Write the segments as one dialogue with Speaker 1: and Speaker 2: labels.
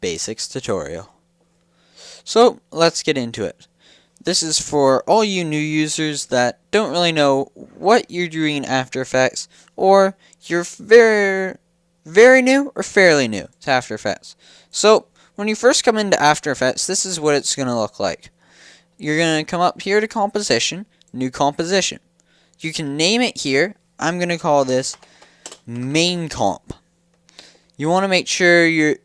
Speaker 1: basics tutorial. So let's get into it. This is for all you new users that don't really know what you're doing in After Effects, or you're very new or fairly new to After Effects. So when you first come into After Effects, this is what it's going to look like. You're going to come up here to Composition, New Composition. You can name it here. I'm going to call this Main Comp. You want to make sure your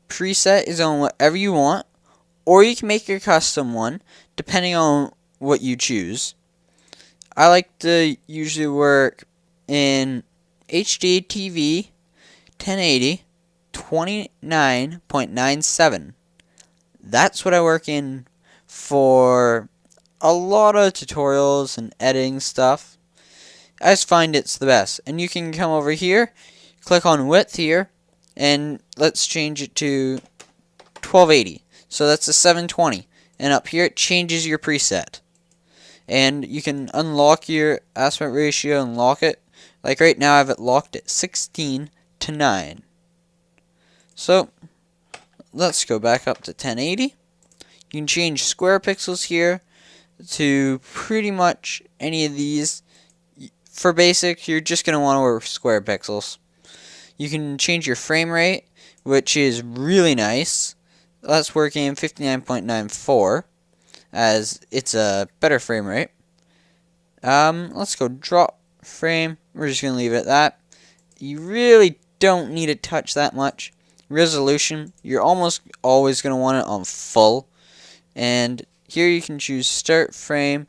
Speaker 1: preset is on whatever you want, or you can make your custom one depending on what you choose. I like to usually work in HD TV 1080 29.97. That's what I work in for a lot of tutorials and editing stuff. I just find it's the best. And you can come over here, click on width here, and let's change it to 1280. So that's a 720. And up here it changes your preset. And you can unlock your aspect ratio and lock it. Like right now I have it locked at 16:9. So let's go back up to 1080. You can change square pixels here to pretty much any of these. For basic, you're just going to want to work with square pixels. You can change your frame rate, which is really nice. That's working in 59.94, as it's a better frame rate. Let's go drop frame. We're just going to leave it at that. You really don't need to touch that much. Resolution, you're almost always going to want it on full. And here you can choose start frame,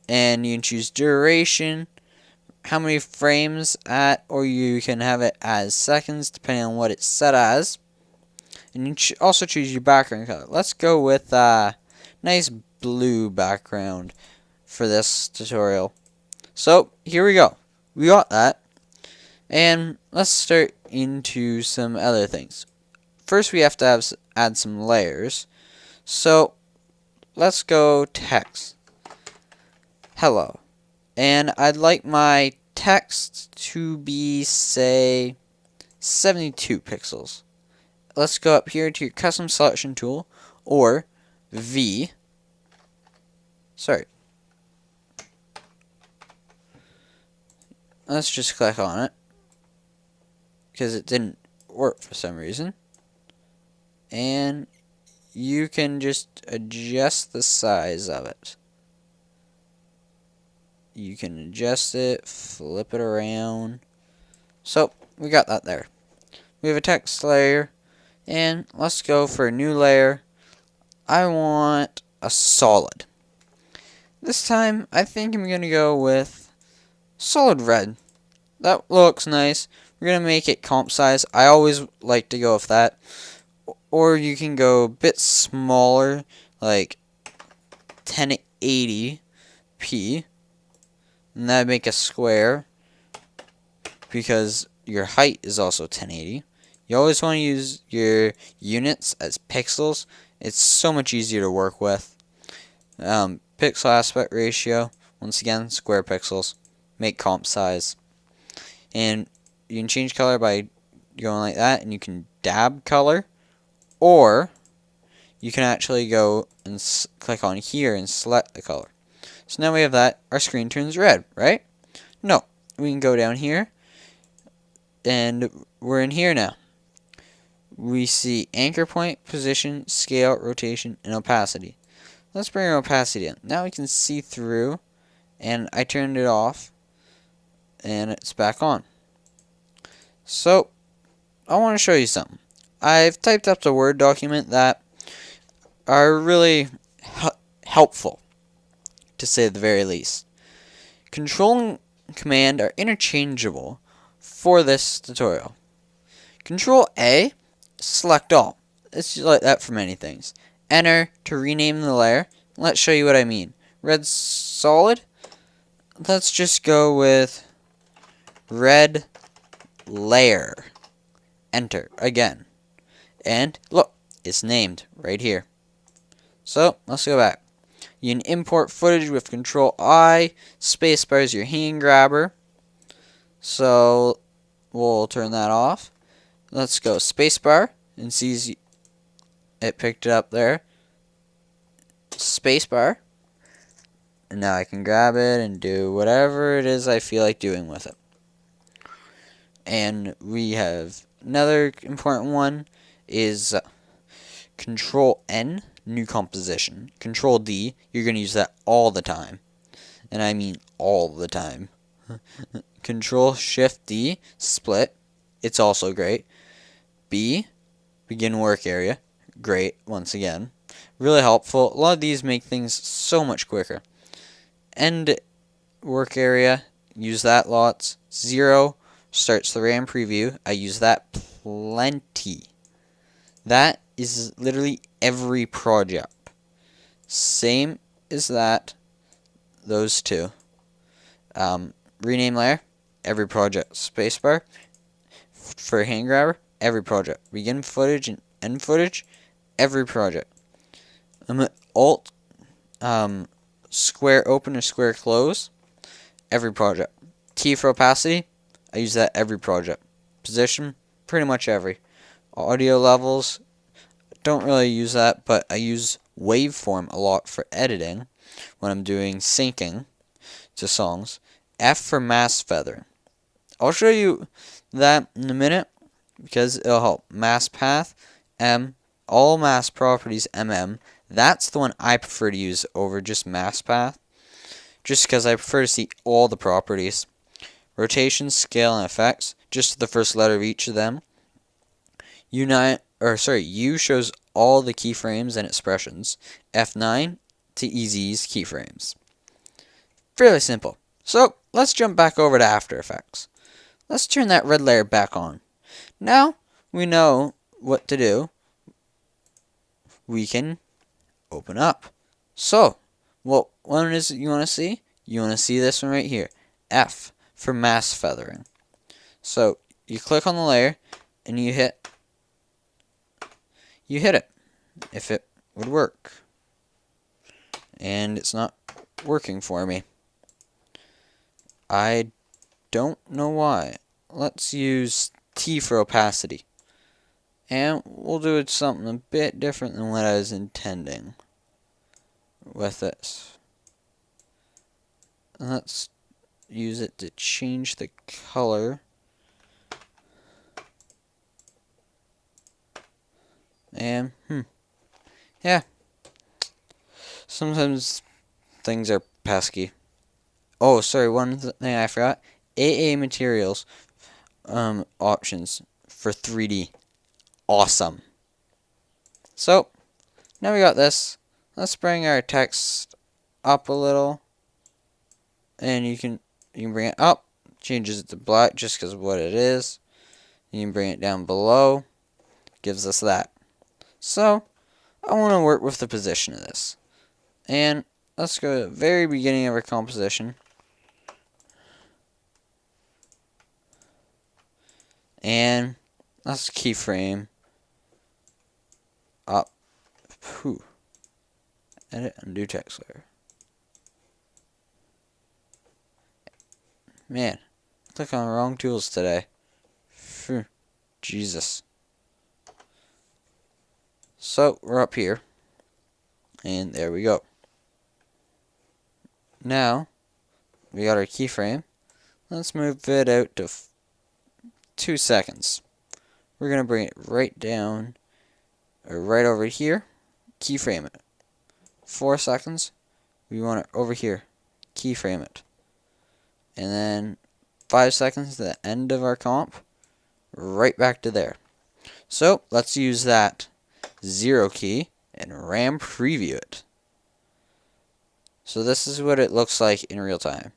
Speaker 1: and you can choose duration, how many frames at, or you can have it as seconds depending on what it's set as. And you also choose your background color. Let's go with a nice blue background for this tutorial. So here we go. We got that. And let's start into some other things. First we have to add some layers. So let's go text. Hello. And I'd like my text to be, say, 72 pixels. Let's go up here to your custom selection tool, or V. Let's just click on it, because it didn't work for some reason. And you can just adjust the size of it. You can adjust it, flip it around. So, we got that there. We have a text layer. And let's go for a new layer. I want a solid. This time, I think I'm going to go with solid red. That looks nice. We're going to make it comp size. I always like to go with that. Or you can go a bit smaller, like 1080p. And that'd make a square, because your height is also 1080. You always want to use your units as pixels. It's so much easier to work with. Pixel aspect ratio, once again, square pixels. Make comp size. And you can change color by going like that, and you can dab color. Or you can actually go and click on here and select the color. So now we have that. Our screen turns red, right? No. We can go down here. And we're in here now. We see anchor point, position, scale, rotation, and opacity. Let's bring our opacity in. Now we can see through, and I turned it off, and it's back on. So, I want to show you something. I've typed up a Word document that are really helpful, to say the very least. Control and Command are interchangeable for this tutorial. Control A, select all. It's like that for many things. Enter to rename the layer. Let's show you what I mean. Red solid. Let's just go with red layer. Enter again. And look, it's named right here. So let's go back. You can import footage with Control I. Spacebar is your hand grabber. So we'll turn that off. Let's go spacebar and see it picked it up there. Spacebar. And now I can grab it and do whatever it is I feel like doing with it. And we have another important one is Control N, new composition. Control D, you're going to use that all the time. And I mean all the time. Control Shift D, split. It's also great. B, begin work area. Great, once again. Really helpful. A lot of these make things so much quicker. End work area, use that lots. 0 starts the RAM preview. I use that plenty. That is literally every project. Same as that. Those two. Rename layer, every project. Spacebar for hand grabber, every project. Begin footage and end footage, every project. Alt square open or square close, every project. T for opacity, I use that every project. Position, pretty much every. Audio levels, don't really use that, but I use waveform a lot for editing when I'm doing syncing to songs. F for mask feathering. I'll show you that in a minute because it'll help. Mask path, M, all mask properties, MM. That's the one I prefer to use over just mask path, just because I prefer to see all the properties. Rotation, scale, and effects, just the first letter of each of them. U shows all the keyframes and expressions. F9 to EZ's keyframes. Fairly simple. So let's jump back over to After Effects. Let's turn that red layer back on. Now we know what to do. We can open up. So, what one is it you want to see? You want to see this one right here. F for mask feathering. So you click on the layer and you hit it if it would work. And it's not working for me. I don't know why. Let's use T for opacity. And we'll do it something a bit different than what I was intending with this. Let's use it to change the color. And, yeah. Sometimes things are pesky. Oh, sorry, one thing I forgot. AA materials options for 3D. Awesome. So, now we got this. Let's bring our text up a little. And you can bring it up. Changes it to black just because of what it is. You can bring it down below. Gives us that. So, I want to work with the position of this. And let's go to the very beginning of our composition. And let's keyframe up. Edit, undo text layer. Man, click on the wrong tools today. Jesus. So, we're up here. And there we go. Now, we got our keyframe. Let's move it out to 2 seconds. We're going to bring it right down, or right over here. Keyframe it. 4 seconds. We want it over here. Keyframe it. And then 5 seconds to the end of our comp. Right back to there. So, let's use that 0 key and RAM preview it. So this is what it looks like in real time.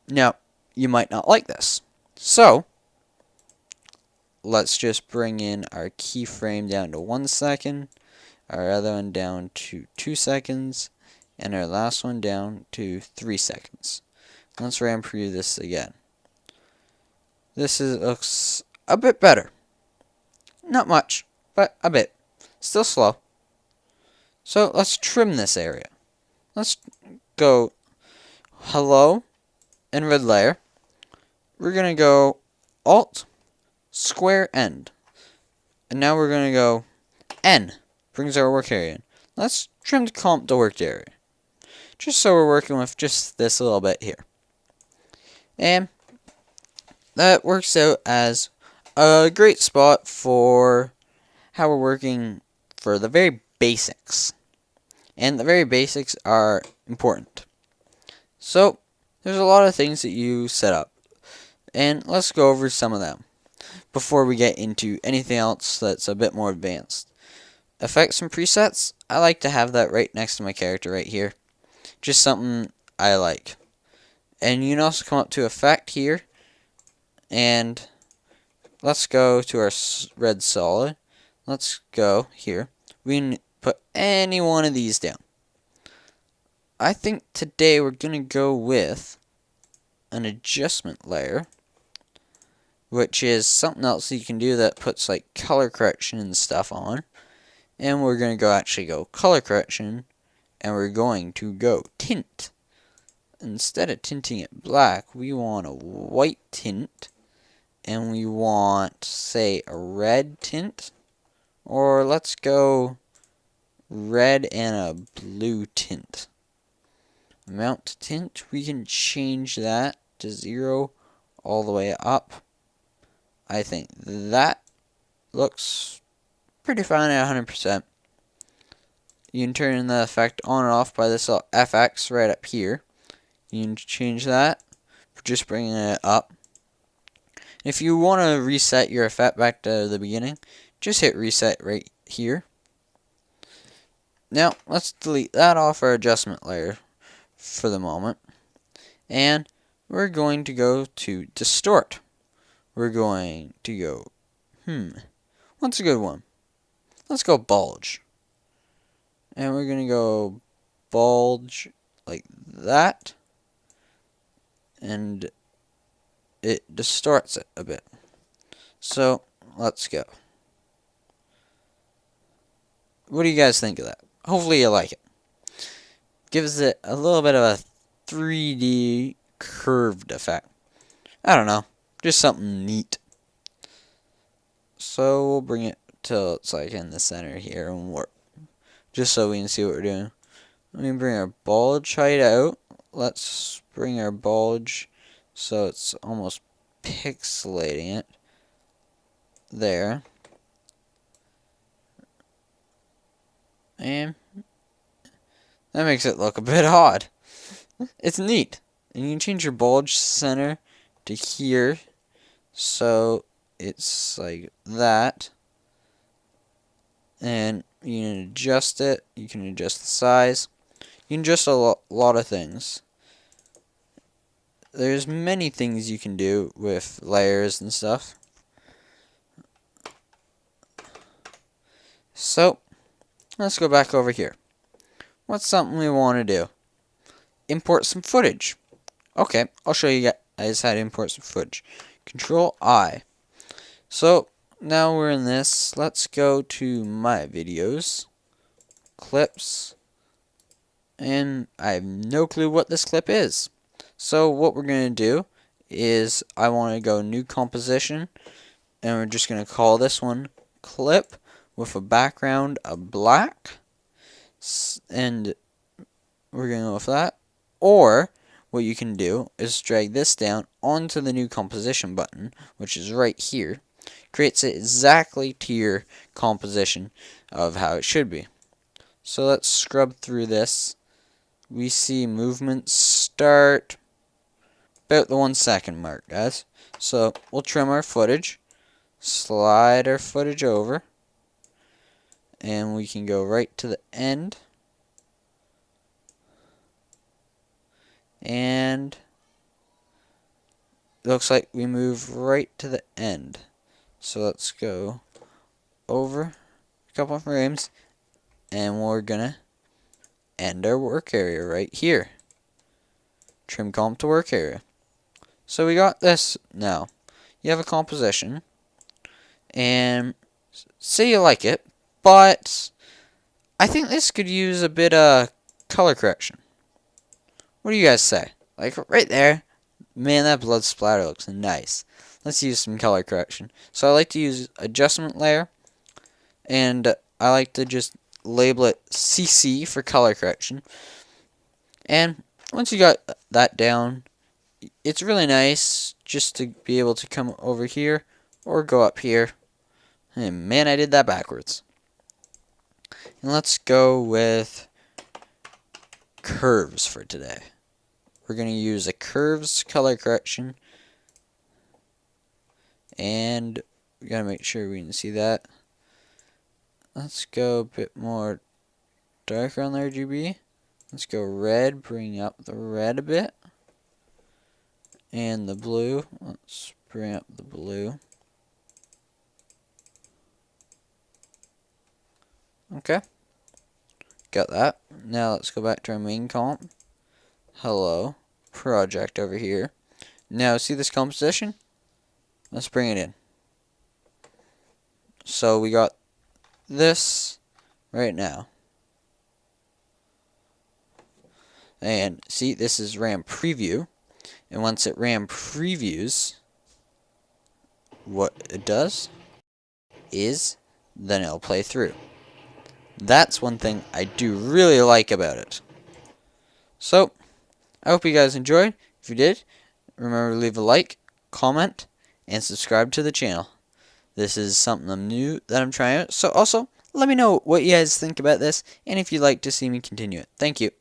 Speaker 1: Now, you might not like this. So, let's just bring in our keyframe down to 1 second, our other one down to 2 seconds, and our last one down to 3 seconds. Let's RAM preview this again. Looks a bit better. Not much, but a bit. Still slow. So let's trim this area. Let's go hello and red layer. We're going to go Alt, square end. And now we're going to go N brings our work area in. Let's trim the comp to work area. Just so we're working with just this little bit here. And that works out as a great spot for how we're working for the very basics. And the very basics are important. So, there's a lot of things that you set up. And let's go over some of them before we get into anything else that's a bit more advanced. Effects and presets, I like to have that right next to my character right here. Just something I like. And you can also come up to effect here. And let's go to our red solid. Let's go here. We can put any one of these down. I think today we're going to go with an adjustment layer, which is something else you can do that puts like color correction and stuff on. And we're going to actually go color correction, and we're going to go tint. Instead of tinting it black, we want a white tint, and we want, say, a red tint, or let's go red and a blue tint. Amount to tint, we can change that to 0 all the way up. I think that looks pretty fine at 100%. You can turn the effect on and off by this little FX right up here. You can change that for just bringing it up. If you want to reset your effect back to the beginning, just hit reset right here. Now, let's delete that off our adjustment layer for the moment. And we're going to go to Distort. We're going to go, what's a good one? Let's go Bulge. And we're going to go Bulge like that. And it distorts it a bit. So, let's go. What do you guys think of that? Hopefully you like it. Gives it a little bit of a 3D curved effect. I don't know. Just something neat. So, we'll bring it till it's like in the center here and work. Just so we can see what we're doing. Let me bring our bulge height out. Let's bring our bulge so it's almost pixelating it. There. And that makes it look a bit odd. It's neat. And you can change your bulge center to here. So it's like that. And you can adjust it. You can adjust the size. You can adjust a lot of things. There's many things you can do with layers and stuff. So, let's go back over here. What's something we want to do? Import some footage. Okay, I'll show you guys how to import some footage. Control I. So, now we're in this. Let's go to my videos. Clips. And I have no clue what this clip is. So what we're going to do is I want to go new composition. And we're just going to call this one clip with a background of black. And we're going to go with that. Or what you can do is drag this down onto the new composition button, which is right here. Creates it exactly to your composition of how it should be. So let's scrub through this. We see movements start about the 1 second mark, guys. So we'll trim our footage, slide our footage over, and we can go right to the end. And it looks like we move right to the end. So let's go over a couple of frames, and we're gonna end our work area right here. Trim comp to work area. So we got this now. You have a composition, and say you like it, but I think this could use a bit of color correction. What do you guys say? Like right there, man, that blood splatter looks nice. Let's use some color correction. So I like to use adjustment layer, and I like to just label it CC for color correction. And once you got that down, it's really nice just to be able to come over here or go up here. And man, I did that backwards. And let's go with curves for today. We're going to use a curves color correction. And we got to make sure we can see that. Let's go a bit more darker on the RGB. Let's go red, bring up the red a bit. And the blue, let's bring up the blue. Okay, got that. Now let's go back to our main comp. Hello, project over here. Now see this composition? Let's bring it in. So we got this right now. And see, this is RAM preview. And once it RAM previews, what it does is then it'll play through. That's one thing I do really like about it. So, I hope you guys enjoyed. If you did, remember to leave a like, comment, and subscribe to the channel. This is something new that I'm trying out. So also, let me know what you guys think about this, and if you'd like to see me continue it. Thank you.